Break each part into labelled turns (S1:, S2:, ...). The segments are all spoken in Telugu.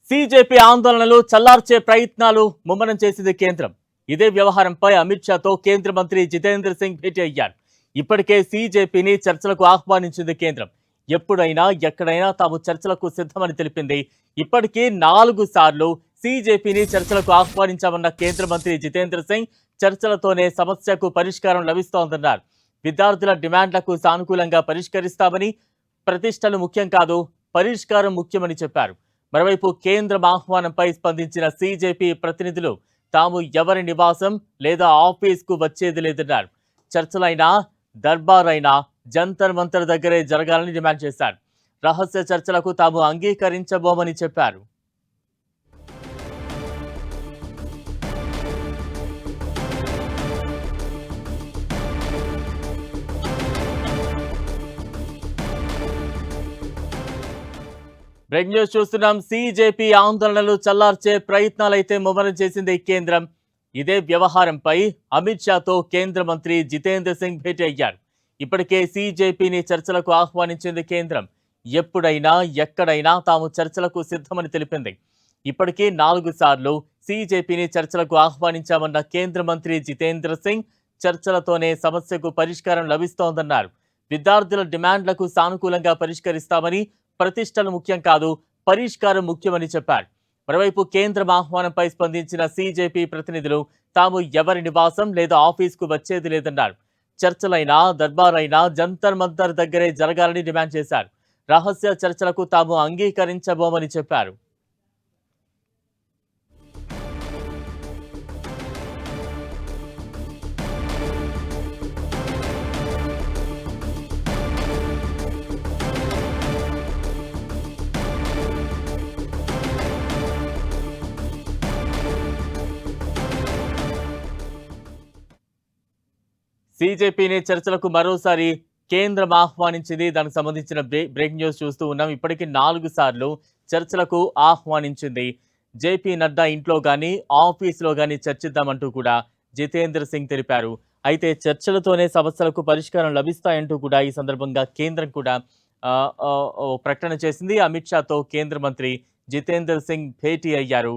S1: సీజేపీ ఆందోళనలు చల్లార్చే ప్రయత్నాలు ముమ్మరం చేసింది కేంద్రం. ఇదే వ్యవహారంపై అమిత్ షాతో కేంద్ర మంత్రి జితేంద్ర సింగ్ భేటీ అయ్యారు. ఇప్పటికే సీజేపీని చర్చలకు ఆహ్వానించింది కేంద్రం. ఎప్పుడైనా ఎక్కడైనా తాము చర్చలకు సిద్ధమని తెలిపింది. ఇప్పటికీ 4 సార్లు సీజేపీని చర్చలకు ఆహ్వానించామన్న కేంద్ర మంత్రి జితేంద్ర సింగ్ చర్చలతోనే సమస్యకు పరిష్కారం లభిస్తోందన్నారు. విద్యార్థుల డిమాండ్లకు సానుకూలంగా పరిష్కరిస్తామని, ప్రతిష్టలు ముఖ్యం కాదు, పరిష్కారం ముఖ్యమని చెప్పారు. మరోవైపు కేంద్రం ఆహ్వానంపై స్పందించిన సీజేపీ ప్రతినిధులు తాము ఎవరి నివాసం లేదా ఆఫీస్కు వచ్చేది లేదన్నారు. చర్చలైనా దర్బార్ అయినా జంతర్ మంతర్ దగ్గరే జరగాలని డిమాండ్ చేశారు. రహస్య చర్చలకు తాము అంగీకరించబోమని చెప్పారు. బ్రేక్ న్యూస్ చూస్తున్నాం. సీజేపీ ఆందోళనలు చల్లార్చే ప్రయత్నాలైతే ముమ్మరం చేసింది కేంద్రం. ఇదే వ్యవహారంపై అమిత్ షాతో కేంద్ర మంత్రి జితేంద్ర సింగ్ భేటీ అయ్యారు. ఇప్పటికే సీజేపీని చర్చలకు ఆహ్వానించింది కేంద్రం. ఎప్పుడైనా ఎక్కడైనా తాము చర్చలకు సిద్ధమని తెలిపింది. ఇప్పటికే 4 సార్లు సీజేపీని చర్చలకు ఆహ్వానించామన్న కేంద్ర మంత్రి జితేంద్ర సింగ్ చర్చలతోనే సమస్యకు పరిష్కారం లభిస్తోందన్నారు. విద్యార్థుల డిమాండ్లకు సానుకూలంగా పరిష్కరిస్తామని, ప్రతిష్టలు ముఖ్యం కాదు, పరిష్కారం ముఖ్యమని చెప్పారు. మరోవైపు కేంద్రం ఆహ్వానంపై స్పందించిన సీజేపీ ప్రతినిధులు తాము ఎవరి నివాసం లేదా ఆఫీస్కు వచ్చేది లేదన్నారు. చర్చలైనా దర్బార్ అయినా జంతర్ మంతర్ దగ్గరే జరగాలని డిమాండ్ చేశారు. రహస్య చర్చలకు తాము అంగీకరించబోమని చెప్పారు. సీజేపీని చర్చలకు మరోసారి కేంద్రం ఆహ్వానించింది. దానికి సంబంధించిన బ్రేక్ న్యూస్ చూస్తూ ఉన్నాం. ఇప్పటికీ 4 సార్లు చర్చలకు ఆహ్వానించింది. జేపీ నడ్డా ఇంట్లో కానీ ఆఫీసులో కానీ చర్చిద్దామంటూ కూడా జితేంద్ర సింగ్ తెలిపారు. అయితే చర్చలతోనే సమస్యలకు పరిష్కారం లభిస్తాయంటూ కూడా ఈ సందర్భంగా కేంద్రం కూడా ప్రకటన చేసింది. అమిత్ షాతో కేంద్ర మంత్రి జితేంద్ర సింగ్ భేటీ అయ్యారు.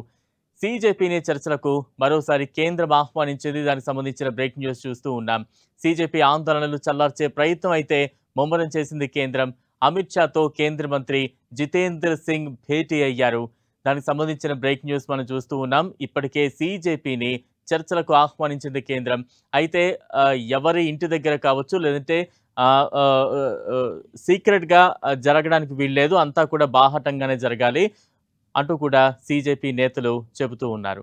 S1: సీజేపీని చర్చలకు మరోసారి కేంద్రం ఆహ్వానించింది. దానికి సంబంధించిన బ్రేక్ న్యూస్ చూస్తూ ఉన్నాం. సీజేపీ ఆందోళనలు చల్లార్చే ప్రయత్నం అయితే ముమ్మరం చేసింది కేంద్రం. అమిత్ షాతో కేంద్ర మంత్రి జితేంద్ర సింగ్ భేటీ అయ్యారు. దానికి సంబంధించిన బ్రేక్ న్యూస్ మనం చూస్తూ ఉన్నాం. ఇప్పటికే సీజేపీని చర్చలకు ఆహ్వానించింది కేంద్రం. అయితే ఎవరి ఇంటి దగ్గర కావచ్చు, లేదంటే సీక్రెట్గా జరగడానికి వీల్లేదు, అంతా కూడా బాహటంగానే జరగాలి అంటూ కూడా సీజేపీ నేతలు చెబుతూ ఉన్నారు.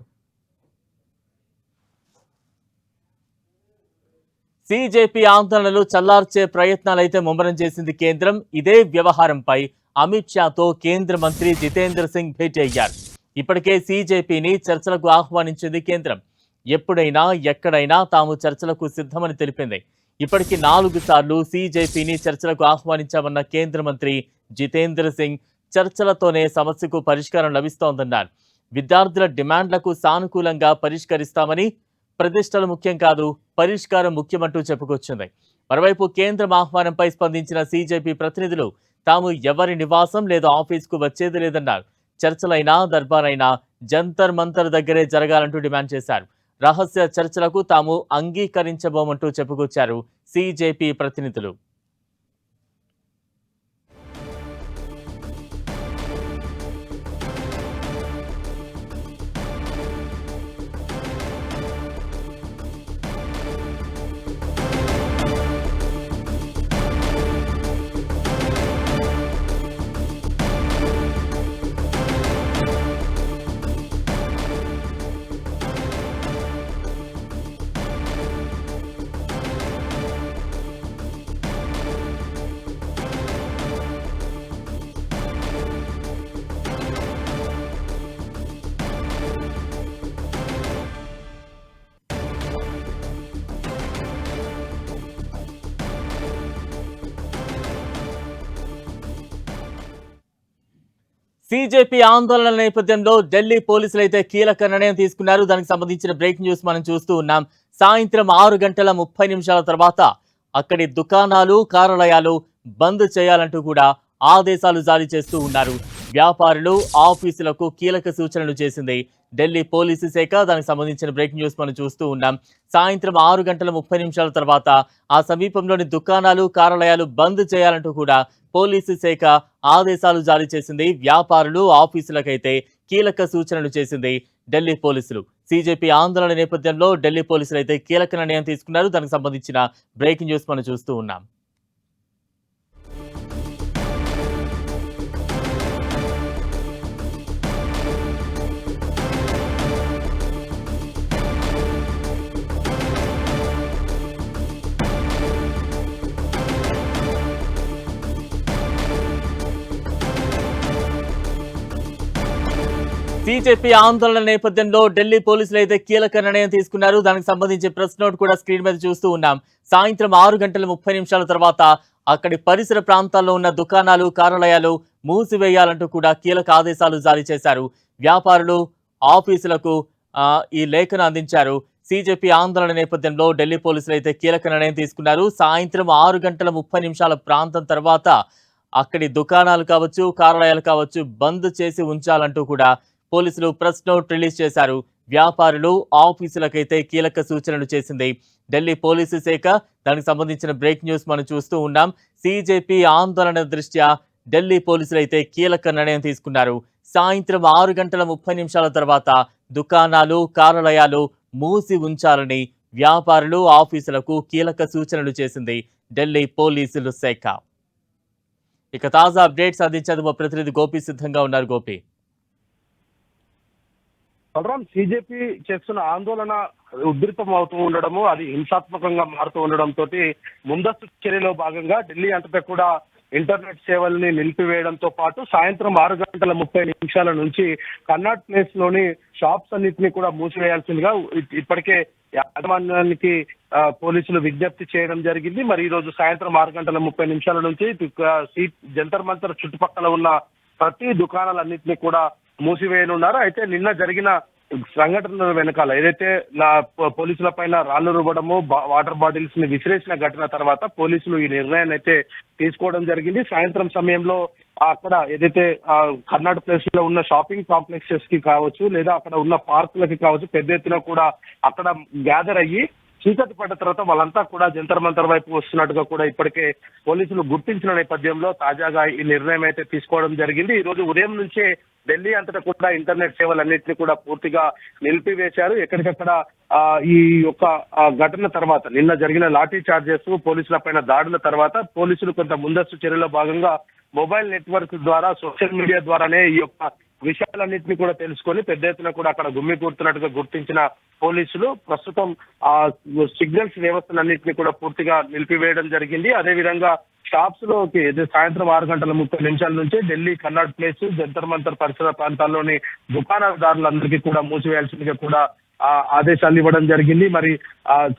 S1: సీజేపీ ఆందోళనలు చల్లార్చే ప్రయత్నాలైతే ముమ్మరం చేసింది కేంద్రం. ఇదే వ్యవహారంపై అమిత్ షాతో కేంద్ర మంత్రి జితేంద్ర సింగ్ భేటీ అయ్యారు. ఇప్పటికే సీజేపీని చర్చలకు ఆహ్వానించింది కేంద్రం. ఎప్పుడైనా ఎక్కడైనా తాము చర్చలకు సిద్ధమని తెలిపింది. ఇప్పటికీ 4 సార్లు సీజేపీని చర్చలకు ఆహ్వానించామన్న కేంద్ర మంత్రి జితేంద్ర సింగ్ చర్చలతోనే సమస్యకు పరిష్కారం లభిస్తోందన్నారు. విద్యార్థుల డిమాండ్లకు సానుకూలంగా పరిష్కరిస్తామని, ప్రతిష్టలు ముఖ్యం కాదు, పరిష్కారం ముఖ్యమంటూ చెప్పుకొచ్చింది. మరోవైపు కేంద్రం ఆహ్వానంపై స్పందించిన సీజేపీ ప్రతినిధులు తాము ఎవరి నివాసం లేదా ఆఫీస్కు వచ్చేది లేదన్నారు. చర్చలైనా దర్బార్ అయినా జంతర్ మంతర్ దగ్గరే జరగాలంటూ డిమాండ్ చేశారు. రహస్య చర్చలకు తాము అంగీకరించబోమంటూ చెప్పుకొచ్చారు సీజేపీ ప్రతినిధులు. సీజేపీ ఆందోళనల నేపథ్యంలో ఢిల్లీ పోలీసులు అయితే కీలక నిర్ణయం తీసుకున్నారు. దానికి సంబంధించిన బ్రేక్ న్యూస్ మనం చూస్తూ ఉన్నాం. సాయంత్రం 6:30 తర్వాత అక్కడి దుకాణాలు, కార్యాలయాలు బంద్ చేయాలంటూ కూడా ఆదేశాలు జారీ చేస్తూ ఉన్నారు. వ్యాపారులు ఆఫీసులకు కీలక సూచనలు చేసింది ఢిల్లీ పోలీసు శాఖ. దానికి సంబంధించిన బ్రేకింగ్ న్యూస్ మనం చూస్తూ ఉన్నాం. సాయంత్రం 6:30 తర్వాత ఆ సమీపంలోని దుకాణాలు కార్యాలయాలు బంద్ చేయాలంటూ కూడా పోలీసు శాఖ ఆదేశాలు జారీ చేసింది. వ్యాపారులు ఆఫీసులకైతే కీలక సూచనలు చేసింది ఢిల్లీ పోలీసులు. సీజేపీ ఆందోళన నేపథ్యంలో ఢిల్లీ పోలీసులు అయితే కీలక నిర్ణయం తీసుకున్నారు. దానికి సంబంధించిన బ్రేకింగ్ న్యూస్ మనం చూస్తూ ఉన్నాం. సీజేపీ ఆందోళన నేపథ్యంలో ఢిల్లీ పోలీసులు అయితే కీలక నిర్ణయం తీసుకున్నారు. దానికి సంబంధించి ప్రెస్ నోట్ కూడా స్క్రీన్ మీద చూస్తూ ఉన్నాం. సాయంత్రం 6:30 తర్వాత అక్కడి పరిసర ప్రాంతాల్లో ఉన్న దుకాణాలు కార్యాలయాలు మూసివేయాలంటూ కూడా కీలక ఆదేశాలు జారీ చేశారు. వ్యాపారులు ఆఫీసులకు ఈ లేఖను అందించారు. సీజేపీ ఆందోళన నేపథ్యంలో ఢిల్లీ పోలీసులు అయితే కీలక నిర్ణయం తీసుకున్నారు. సాయంత్రం 6:30 ప్రాంతం తర్వాత అక్కడి దుకాణాలు కావచ్చు కార్యాలయాలు కావచ్చు బంద్ చేసి ఉంచాలంటూ కూడా పోలీసులు ప్రెస్ నోట్ రిలీజ్ చేశారు. వ్యాపారులు ఆఫీసులకైతే కీలక సూచనలు చేసింది ఢిల్లీ పోలీసు శాఖ. దానికి సంబంధించిన బ్రేక్ న్యూస్ మనం చూస్తూ ఉన్నాం. సీజేపీ ఆందోళన దృష్ట్యా ఢిల్లీ పోలీసులు అయితే కీలక నిర్ణయం తీసుకున్నారు. సాయంత్రం 6:30 తర్వాత దుకాణాలు కార్యాలయాలు మూసి ఉంచాలని వ్యాపారులు ఆఫీసులకు కీలక సూచనలు చేసింది ఢిల్లీ పోలీసుల శాఖ. ఇక తాజా అప్డేట్స్ అందించేందుకు మా ప్రతినిధి గోపి సిద్ధంగా ఉన్నారు. గోపి,
S2: బలరాం, సీజేపీ చేస్తున్న ఆందోళన ఉధృతం అవుతూ ఉండడము, అది హింసాత్మకంగా మారుతూ ఉండడంతో ముందస్తు చర్యలో భాగంగా ఢిల్లీ అంతటా కూడా ఇంటర్నెట్ సేవల్ని నిలిపివేయడంతో పాటు సాయంత్రం 6:30 నుంచి కన్నాట్ ప్లేస్ లోని షాప్స్ అన్నింటినీ కూడా మూసివేయాల్సిందిగా ఇప్పటికే యాజమాన్యానికి పోలీసులు విజ్ఞప్తి చేయడం జరిగింది. మరి ఈ రోజు సాయంత్రం 6:30 నుంచి జంతర్ మంతర్ చుట్టుపక్కల ఉన్న ప్రతి దుకాణాలన్నింటినీ కూడా మూసివేయనున్నారు. అయితే నిన్న జరిగిన సంఘటనల వెనకాల ఏదైతే పోలీసుల పైన రాళ్లు రువ్వడము వాటర్ బాటిల్స్ ని విసిరేసిన ఘటన తర్వాత పోలీసులు ఈ నిర్ణయాన్ని అయితే తీసుకోవడం జరిగింది. సాయంత్రం సమయంలో అక్కడ ఏదైతే కర్ణాటక ప్లేస్ లో ఉన్న షాపింగ్ కాంప్లెక్సెస్ కి కావచ్చు లేదా అక్కడ ఉన్న పార్కులకి కావచ్చు పెద్ద ఎత్తున కూడా అక్కడ గ్యాదర్ అయ్యి చీకటి పడ్డ తర్వాత వాళ్ళంతా కూడా జంతర్ మంతర్ వైపు వస్తున్నట్టుగా కూడా ఇప్పటికే పోలీసులు గుర్తించిన నేపథ్యంలో తాజాగా ఈ నిర్ణయం అయితే తీసుకోవడం జరిగింది. ఈ రోజు ఉదయం నుంచే ఢిల్లీ అంతటా కూడా ఇంటర్నెట్ సేవలన్నింటినీ కూడా పూర్తిగా నిలిపివేశారు. ఎక్కడికక్కడ ఈ యొక్క ఘటన తర్వాత నిన్న జరిగిన లాఠీ చార్జెస్ పోలీసుల పైన దాడుల తర్వాత పోలీసులు కొంత ముందస్తు చర్యలో భాగంగా మొబైల్ నెట్వర్క్ ద్వారా సోషల్ మీడియా ద్వారానే ఈ యొక్క విషయాలన్నింటినీ కూడా తెలుసుకొని పెద్ద ఎత్తున కూడా అక్కడ గుమ్మికూడుతున్నట్టుగా గుర్తించిన పోలీసులు ప్రస్తుతం ఆ సిగ్నల్స్ వ్యవస్థలన్నింటినీ కూడా పూర్తిగా నిలిపివేయడం జరిగింది. అదేవిధంగా షాప్స్ లోకి సాయంత్రం 6:30 నుంచి ఢిల్లీ కన్నాట్ ప్లేస్ జంతర్ మంతర్ పరిసర ప్రాంతాల్లోని దుకాణదారులందరికీ కూడా మూసివేయాల్సిందిగా కూడా ఆదేశాలు ఇవ్వడం జరిగింది. మరి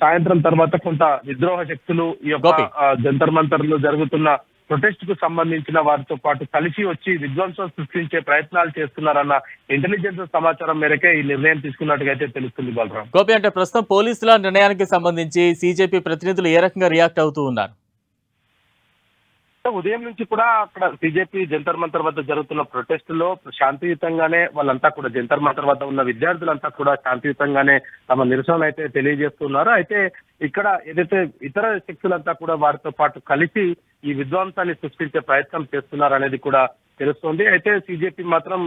S2: సాయంత్రం తర్వాత కొంత విద్రోహ శక్తులు ఈ యొక్క జంతర్ మంతర్ లో జరుగుతున్న ప్రొటెస్ట్ కు సంబంధించిన వారితో పాటు కలిసి వచ్చి విధ్వంసం సృష్టించే ప్రయత్నాలు చేస్తున్నారన్న ఇంటెలిజెన్స్ సమాచారం మేరకే ఈ నిర్ణయం తీసుకున్నట్టుగా అయితే తెలుస్తుంది. బలరాం,
S1: గోపి, అంటే ప్రస్తుతం పోలీసుల నిర్ణయానికి సంబంధించి సీజేపీ ప్రతినిధులు ఏ రకంగా రియాక్ట్ అవుతూ ఉన్నారు?
S2: ఉదయం నుంచి కూడా అక్కడ బీజేపీ జంతర్ మంతర్ వద్ద జరుగుతున్న ప్రొటెస్టులో శాంతియుతంగానే వాళ్ళంతా కూడా జంతర్ మంతర్ వద్ద ఉన్న విద్యార్థులంతా కూడా శాంతియుతంగానే తమ నిరసన అయితే తెలియజేస్తున్నారు. అయితే ఇక్కడ ఏదైతే ఇతర శక్తులంతా కూడా వారితో పాటు కలిసి ఈ విధ్వంసాన్ని సృష్టించే ప్రయత్నం చేస్తున్నారు అనేది కూడా తెలుస్తోంది. అయితే సీజేపీ మాత్రం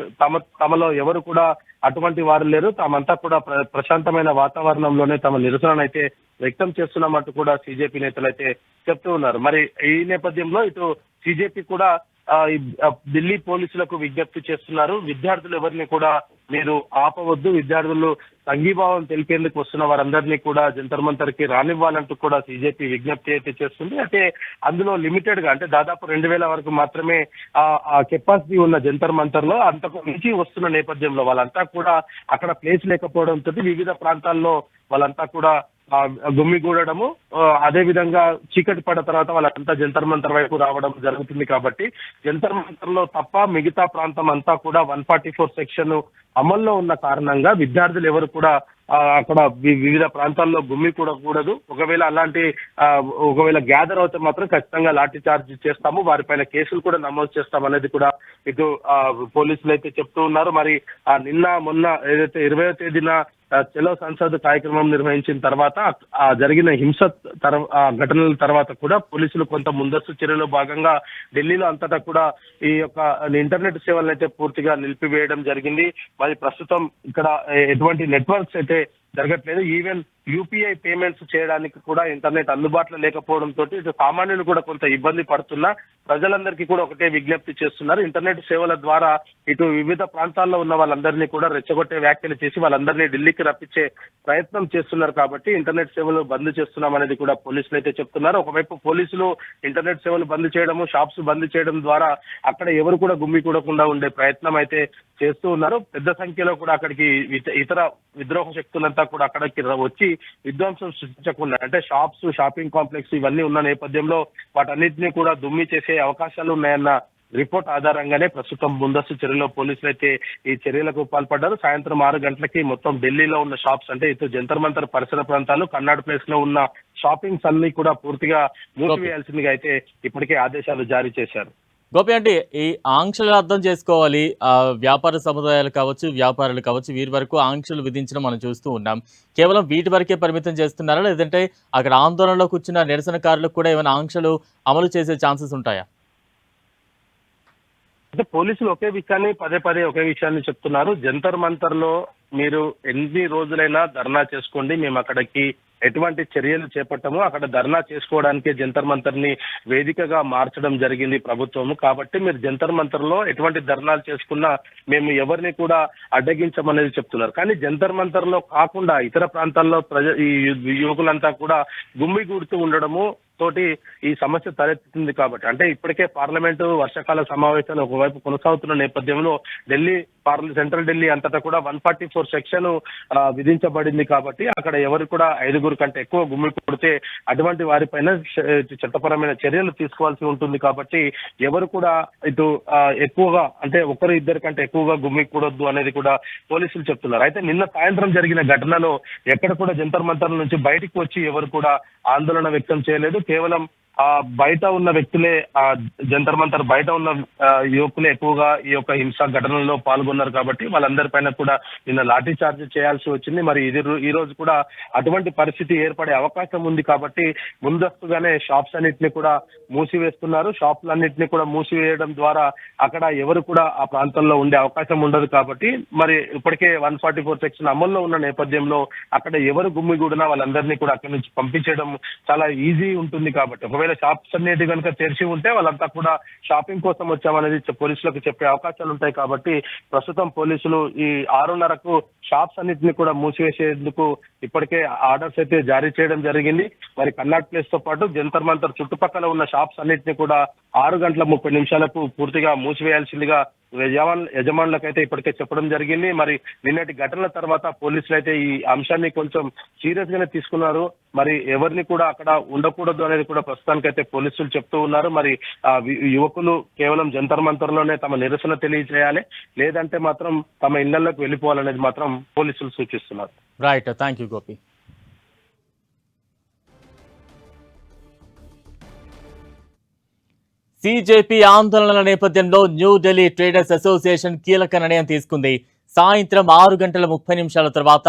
S2: తమలో ఎవరు కూడా అటువంటి వారు లేరు, తామంతా కూడా ప్రశాంతమైన వాతావరణంలోనే తమ నిరసన అయితే వ్యక్తం చేస్తున్నామంటూ కూడా సీజేపీ నేతలు అయితే చెప్తూ ఉన్నారు. మరి ఈ నేపథ్యంలో ఇటు సీజేపీ కూడా ఢిల్లీ పోలీసులకు విజ్ఞప్తి చేస్తున్నారు. విద్యార్థులు ఎవరిని కూడా మీరు ఆపవద్దు, విద్యార్థులు సంఘీభావం తెలిపేందుకు వస్తున్న వారందరినీ కూడా జంతర్ మంతర్ కి రానివ్వాలంటూ కూడా సీజేపీ విజ్ఞప్తి అయితే చేస్తుంది. అయితే అందులో లిమిటెడ్ గా అంటే దాదాపు 2000 వరకు మాత్రమే ఆ కెపాసిటీ ఉన్న జంతర్ మంతర్ లో అంతకు మించి వస్తున్న నేపథ్యంలో వాళ్ళంతా కూడా అక్కడ ప్లేస్ లేకపోవడంతో వివిధ ప్రాంతాల్లో వాళ్ళంతా కూడా గుమ్మిగూడము, అదే విధంగా చీకటి పడ్డ తర్వాత వాళ్ళంతా జంతర్ మంతర్ వైపు రావడం జరుగుతుంది. కాబట్టి జంతర్ మంతర్ లో తప్ప మిగతా ప్రాంతం అంతా కూడా 144 సెక్షన్ అమల్లో ఉన్న కారణంగా విద్యార్థులు ఎవరు కూడా అక్కడ వివిధ ప్రాంతాల్లో గుమ్మి కూడా కూడదు. ఒకవేళ అలాంటి ఒకవేళ గ్యాదర్ అవుతే మాత్రం ఖచ్చితంగా లాఠీ చార్జ్ చేస్తాము, వారిపైన కేసులు కూడా నమోదు చేస్తాం అనేది కూడా ఇటు పోలీసులు అయితే చెప్తూ ఉన్నారు. మరి నిన్న మొన్న ఏదైతే 20వ తేదీన చలో సంసద్ కార్యక్రమం నిర్వహించిన తర్వాత జరిగిన ఘటనల తర్వాత కూడా పోలీసులు కొంత ముందస్తు చర్యలో భాగంగా ఢిల్లీలో అంతటా కూడా ఈ యొక్క ఇంటర్నెట్ సేవలను అయితే పూర్తిగా నిలిపివేయడం జరిగింది. మరి ప్రస్తుతం ఇక్కడ ఎటువంటి నెట్వర్క్స్ అయితే జరగట్లేదు. ఈవెన్ యూపీఐ పేమెంట్స్ చేయడానికి కూడా ఇంటర్నెట్ అందుబాటులో లేకపోవడంతో ఇటు సామాన్యులు కూడా కొంత ఇబ్బంది పడుతున్నా ప్రజలందరికీ కూడా ఒకటే విజ్ఞప్తి చేస్తున్నారు. ఇంటర్నెట్ సేవల ద్వారా ఇటు వివిధ ప్రాంతాల్లో ఉన్న వాళ్ళందరినీ కూడా రెచ్చగొట్టే వ్యాఖ్యలు చేసి వాళ్ళందరినీ ఢిల్లీకి రప్పించే ప్రయత్నం చేస్తున్నారు. కాబట్టి ఇంటర్నెట్ సేవలు బంద్ చేస్తున్నాం అనేది కూడా పోలీసులు అయితే చెప్తున్నారు. ఒకవైపు పోలీసులు ఇంటర్నెట్ సేవలు బంద్ చేయడము, షాప్స్ బంద్ చేయడం ద్వారా అక్కడ ఎవరు కూడా గుమ్మికూడకుండా ఉండే ప్రయత్నం అయితే చేస్తూ ఉన్నారు. పెద్ద సంఖ్యలో కూడా అక్కడికి ఇతర విద్రోహ శక్తులంతా కూడా అక్కడికి వచ్చి విధ్వంసం సృష్టించకుండా, అంటే షాప్స్, షాపింగ్ కాంప్లెక్స్ ఇవన్నీ ఉన్న నేపథ్యంలో వాటన్నిటినీ కూడా దుమ్మి చేసే అవకాశాలు ఉన్నాయన్న రిపోర్ట్ ఆధారంగానే ప్రస్తుతం ముందస్తు చర్యలో పోలీసులు అయితే ఈ చర్యలకు పాల్పడ్డారు. సాయంత్రం 6 గంటలకి మొత్తం ఢిల్లీలో ఉన్న షాప్స్, అంటే ఇటు జంతర్ మంతర్ పరిసర ప్రాంతాలు, కర్నాడ్ ప్లేస్ లో ఉన్న షాపింగ్స్ అన్ని కూడా పూర్తిగా మూసివేయాల్సిందిగా అయితే ఇప్పటికే ఆదేశాలు జారీ చేశారు.
S1: గోపి అంటే ఈ ఆంక్షలు అర్థం చేసుకోవాలి. వ్యాపార సముదాయాలు కావచ్చు, వ్యాపారులు కావచ్చు, వీరి వరకు ఆంక్షలు విధించడం మనం చూస్తూ ఉన్నాం. కేవలం వీటి వరకే పరిమితం చేస్తున్నారా, లేదంటే అక్కడ ఆందోళనలో కూర్చున్న నిరసనకారులకు కూడా ఏమైనా ఆంక్షలు అమలు చేసే ఛాన్సెస్ ఉంటాయా?
S2: అంటే పోలీసులు ఒకే విషయాన్ని పదే ఒకే విషయాన్ని చెప్తున్నారు. జంతర్ మంతర్ లో మీరు ఎన్ని రోజులైనా ధర్నా చేసుకోండి, మేము అక్కడికి ఎటువంటి చర్యలు చేపట్టము. అక్కడ ధర్నా చేసుకోవడానికి జంతర్ మంతర్ ని వేదికగా మార్చడం జరిగింది ప్రభుత్వము. కాబట్టి మీరు జంతర్ మంతర్ లో ఎటువంటి ధర్నాలు చేసుకున్నా మేము ఎవరిని కూడా అడ్డగించమనేది చెప్తున్నారు. కానీ జంతర్ మంతర్ లో కాకుండా ఇతర ప్రాంతాల్లో ఈ యువకులంతా కూడా గుమ్మిగూడుతూ ఉండడము తోటి ఈ సమస్య తలెత్తుతుంది. కాబట్టి అంటే ఇప్పటికే పార్లమెంటు వర్షాకాల సమావేశాలు ఒకవైపు కొనసాగుతున్న నేపథ్యంలో సెంట్రల్ ఢిల్లీ అంతటా కూడా 144 సెక్షన్ విధించబడింది. కాబట్టి అక్కడ ఎవరు కూడా 5 కంటే ఎక్కువ గుమ్మి కొడితే అటువంటి వారిపైన చట్టపరమైన చర్యలు తీసుకోవాల్సి ఉంటుంది. కాబట్టి ఎవరు కూడా ఇటు ఎక్కువగా, అంటే 1-2 కంటే ఎక్కువగా గుమ్మి కూడొద్దు అనేది కూడా పోలీసులు చెప్తున్నారు. అయితే నిన్న సాయంత్రం జరిగిన ఘటనలో ఎక్కడ కూడా జంతర్ మంతర్ నుంచి బయటికి వచ్చి ఎవరు కూడా ఆందోళన వ్యక్తం చేయలేదు. కేవలం బయట ఉన్న వ్యక్తులే, జంతర్ మంతర్ బయట ఉన్న యువకులే ఎక్కువగా ఈ యొక్క హింసా ఘటనలో పాల్గొన్నారు. కాబట్టి వాళ్ళందరిపైన కూడా నిన్న లాఠీ చార్జ్ చేయాల్సి వచ్చింది. మరి ఈ రోజు కూడా అటువంటి పరిస్థితి ఏర్పడే అవకాశం ఉంది. కాబట్టి ముందస్తుగానే షాప్స్ అన్నింటినీ కూడా మూసివేస్తున్నారు. షాపులన్నింటినీ కూడా మూసివేయడం ద్వారా అక్కడ ఎవరు కూడా ఆ ప్రాంతంలో ఉండే అవకాశం ఉండదు. కాబట్టి మరి ఇప్పటికే 144 సెక్షన్ అమల్లో ఉన్న నేపథ్యంలో అక్కడ ఎవరు గుమ్మిగూడినా వాళ్ళందరినీ కూడా అక్కడి నుంచి పంపించడం చాలా ఈజీ ఉంటుంది. కాబట్టి ఒకవేళ షాప్స్ అన్నిటి కనుక తెరిచి ఉంటే వాళ్ళంతా కూడా షాపింగ్ కోసం వచ్చామనేది పోలీసులకు చెప్పే అవకాశాలు ఉంటాయి. కాబట్టి ప్రస్తుతం పోలీసులు ఈ 6:30కు షాప్స్ అన్నిటిని కూడా మూసివేసేందుకు ఇప్పటికే ఆర్డర్స్ అయితే జారీ చేయడం జరిగింది. మరి కర్నాడ్ ప్లేస్ తో పాటు జంతర్ మంతర్ చుట్టుపక్కల ఉన్న షాప్స్ అన్నిటిని కూడా 6:30 పూర్తిగా మూసివేయాల్సిందిగా యజమానులకైతే ఇప్పటికే చెప్పడం జరిగింది. మరి నిన్నటి ఘటనల తర్వాత పోలీసులు అయితే ఈ అంశాన్ని కొంచెం సీరియస్ గానే తీసుకున్నారు. మరి ఎవరిని కూడా అక్కడ ఉండకూడదు అనేది కూడా ప్రస్తుతానికైతే పోలీసులు చెప్తూ ఉన్నారు. మరి యువకులు కేవలం జంతర్ మంతర్ లోనే తమ నిరసన తెలియజేయాలి, లేదంటే మాత్రం తమ ఇళ్లలోకి వెళ్ళిపోవాలనేది మాత్రం పోలీసులు సూచిస్తున్నారు.
S1: Right, thank you Gopi. CJP ఆందోళనల నేపథ్యంలో న్యూఢిల్లీ ట్రేడర్స్ అసోసియేషన్ కీలక నిర్ణయం తీసుకుంది. సాయంత్రం 6:30 తర్వాత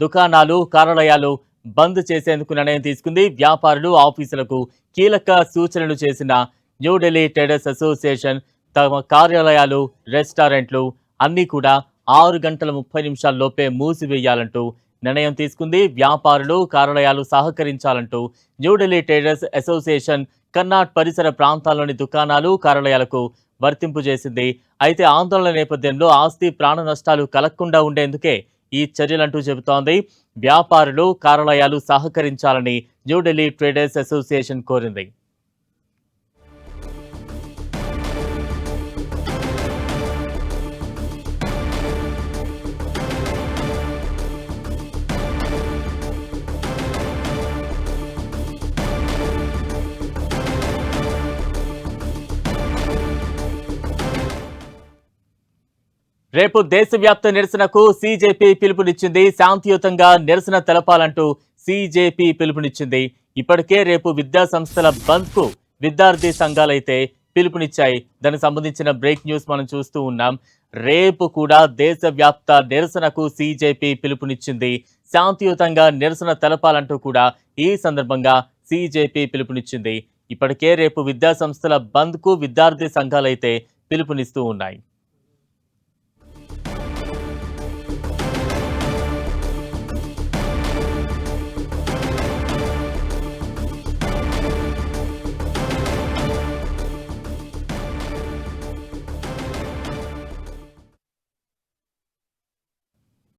S1: దుకాణాలు, కార్యాలయాలు బంద్ చేసేందుకు నిర్ణయం తీసుకుంది. వ్యాపారులు, ఆఫీసులకు కీలక సూచనలు చేసిన న్యూఢిల్లీ ట్రేడర్స్ అసోసియేషన్ తమ కార్యాలయాలు, రెస్టారెంట్లు అన్నీ కూడా 6:30 లోపే మూసివేయాలంటూ నిర్ణయం తీసుకుంది. వ్యాపారులు, కార్యాలయాలు సహకరించాలంటూ న్యూఢిల్లీ ట్రేడర్స్ అసోసియేషన్ కర్నాడ్ పరిసర ప్రాంతాల్లోని దుకాణాలు, కార్యాలయాలకు వర్తింపు చేసింది. అయితే ఆందోళన నేపథ్యంలో ఆస్తి, ప్రాణ నష్టాలు కలగకుండా ఉండేందుకే ఈ చర్యలంటూ చెబుతోంది. వ్యాపారులు, కార్యాలయాలు సహకరించాలని న్యూఢిల్లీ ట్రేడర్స్ అసోసియేషన్ కోరింది. రేపు దేశవ్యాప్త నిరసనకు సీజేపీ పిలుపునిచ్చింది. శాంతియుతంగా నిరసన తెలపాలంటూ సీజేపీ పిలుపునిచ్చింది. ఇప్పటికే రేపు విద్యా సంస్థల బంద్ కు విద్యార్థి సంఘాలైతే పిలుపునిచ్చాయి. దానికి సంబంధించిన బ్రేక్ న్యూస్ మనం చూస్తూ ఉన్నాం. రేపు కూడా దేశవ్యాప్త నిరసనకు సీజేపీ పిలుపునిచ్చింది. శాంతియుతంగా నిరసన తెలపాలంటూ కూడా ఈ సందర్భంగా సీజేపీ పిలుపునిచ్చింది. ఇప్పటికే రేపు విద్యా సంస్థల బంద్ కు విద్యార్థి సంఘాలైతే పిలుపునిస్తూ ఉన్నాయి.